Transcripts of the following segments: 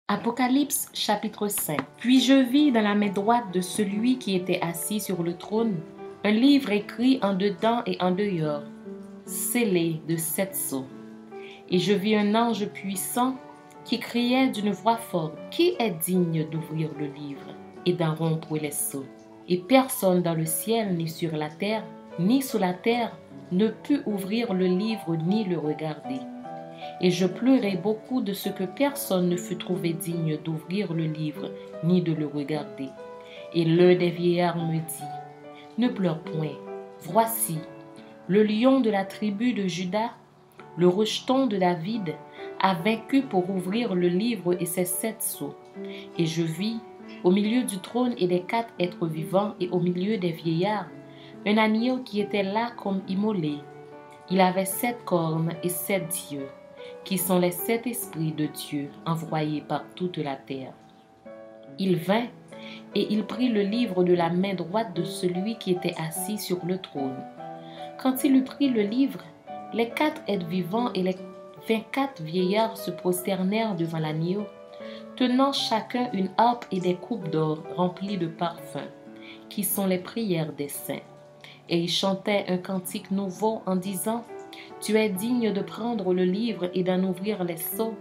Apocalypse chapitre 5. Puis je vis dans la main droite de celui qui était assis sur le trône un livre écrit en dedans et en dehors, scellé de 7 sceaux. Et je vis un ange puissant qui criait d'une voix forte: Qui est digne d'ouvrir le livre et d'en rompre les sceaux? Et personne dans le ciel, ni sur la terre, ni sous la terre, ne put ouvrir le livre ni le regarder. Et je pleurai beaucoup de ce que personne ne fut trouvé digne d'ouvrir le livre ni de le regarder. Et l'un des vieillards me dit: Ne pleure point, voici, le lion de la tribu de Juda, le rejeton de David, a vaincu pour ouvrir le livre et ses 7 sceaux. Et je vis, au milieu du trône et des 4 êtres vivants et au milieu des vieillards, un agneau qui était là comme immolé. Il avait 7 cornes et 7 yeux, qui sont les 7 esprits de Dieu envoyés par toute la terre. Il vint et il prit le livre de la main droite de celui qui était assis sur le trône. Quand il eut pris le livre, les 4 êtres vivants et les 24 vieillards se prosternèrent devant l'agneau, tenant chacun une harpe et des coupes d'or remplies de parfums, qui sont les prières des saints. Et ils chantaient un cantique nouveau en disant: Tu es digne de prendre le livre et d'en ouvrir les sceaux,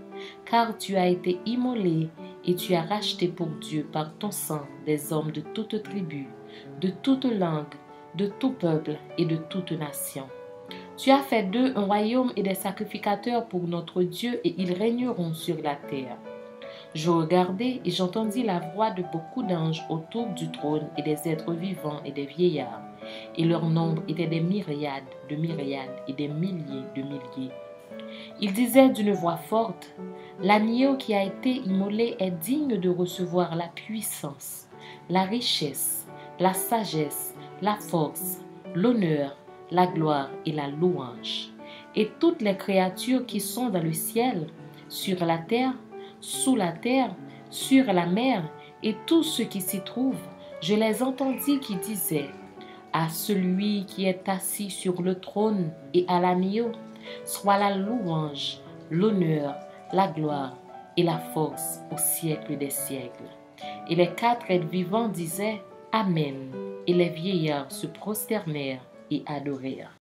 car tu as été immolé et tu as racheté pour Dieu par ton sang des hommes de toute tribu, de toute langue, de tout peuple et de toute nation. Tu as fait d'eux un royaume et des sacrificateurs pour notre Dieu, et ils régneront sur la terre. Je regardai et j'entendis la voix de beaucoup d'anges autour du trône et des êtres vivants et des vieillards, et leur nombre était des myriades de myriades et des milliers de milliers. Ils disaient d'une voix forte: L'agneau qui a été immolé est digne de recevoir la puissance, la richesse, la sagesse, la force, l'honneur, la gloire et la louange. Et toutes les créatures qui sont dans le ciel, sur la terre, sous la terre, sur la mer, et tout ce qui s'y trouve, je les entendis qui disaient: À celui qui est assis sur le trône et à l'agneau, soit la louange, l'honneur, la gloire et la force au siècle des siècles. Et les 4 êtres vivants disaient: Amen. Et les vieillards se prosternèrent et adorèrent.